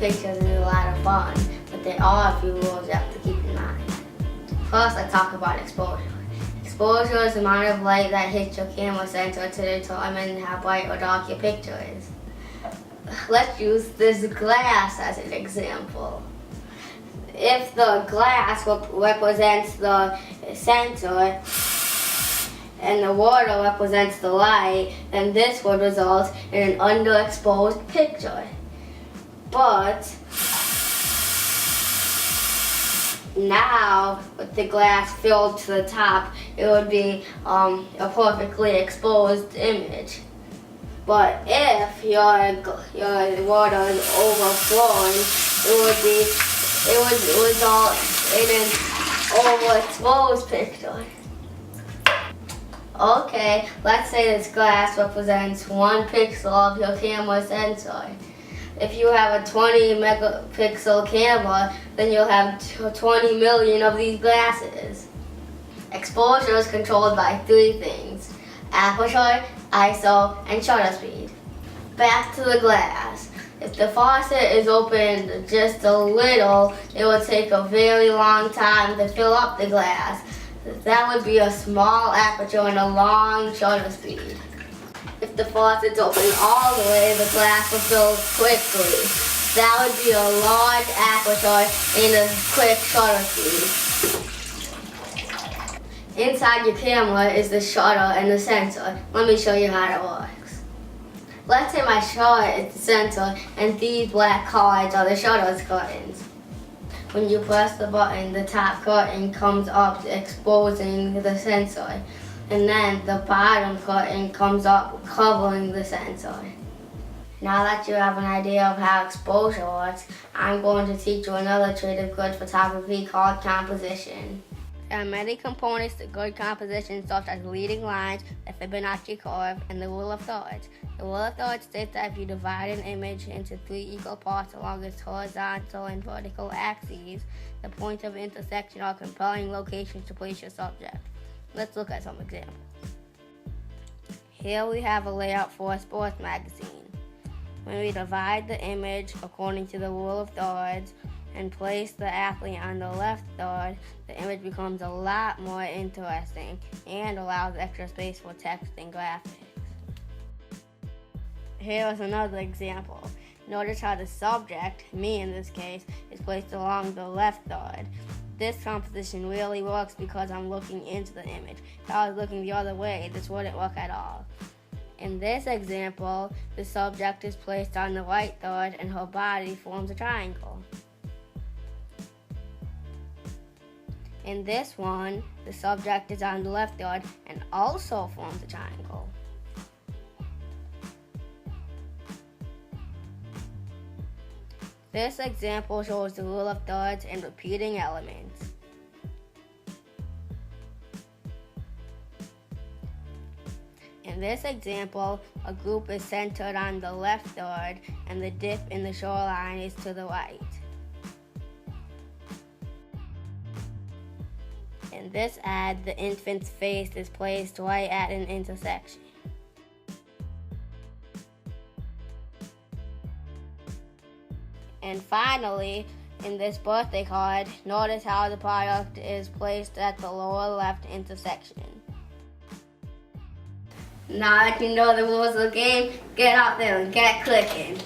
pictures is a lot of fun, but there are a few rules you have to keep in mind. First, let's talk about exposure. Exposure is the amount of light that hits your camera sensor to determine how bright or dark your picture is. Let's use this glass as an example. If the glass represents the sensor and the water represents the light, then this would result in an underexposed picture. But now, with the glass filled to the top, it would be a perfectly exposed image. But if your water is overflowing, it would result in an overexposed picture. Okay, let's say this glass represents 1 pixel of your camera sensor. If you have a 20 megapixel camera, then you'll have 20 million of these glasses. Exposure is controlled by 3 things: aperture, ISO, and shutter speed. Back to the glass. If the faucet is opened just a little, it will take a very long time to fill up the glass. That would be a small aperture and a long shutter speed. If the faucet's open all the way, the glass will fill quickly. That would be a large aperture and a quick shutter speed. Inside your camera is the shutter and the sensor. Let me show you how it works. Let's say my shutter is the sensor and these black cards are the shutter curtains. When you press the button, the top curtain comes up, exposing the sensor, and then the bottom curtain comes up, covering the sensor. Now that you have an idea of how exposure works, I'm going to teach you another trait of good photography called composition. There are many components to good composition, such as leading lines, the Fibonacci curve, and the rule of thirds. The rule of thirds states that if you divide an image into 3 equal parts along its horizontal and vertical axes, the points of intersection are compelling locations to place your subject. Let's look at some examples. Here we have a layout for a sports magazine. When we divide the image according to the rule of thirds and place the athlete on the left third, the image becomes a lot more interesting and allows extra space for text and graphics. Here is another example. Notice how the subject, me in this case, is placed along the left third. This composition really works because I'm looking into the image. If I was looking the other way, this wouldn't work at all. In this example, the subject is placed on the right third and her body forms a triangle. In this one, the subject is on the left third and also forms a triangle. This example shows the rule of thirds and repeating elements. In this example, a group is centered on the left third and the dip in the shoreline is to the right. In this ad, the infant's face is placed right at an intersection. And finally, in this birthday card, notice how the product is placed at the lower left intersection. Now that you know the rules of the game, get out there and get clicking.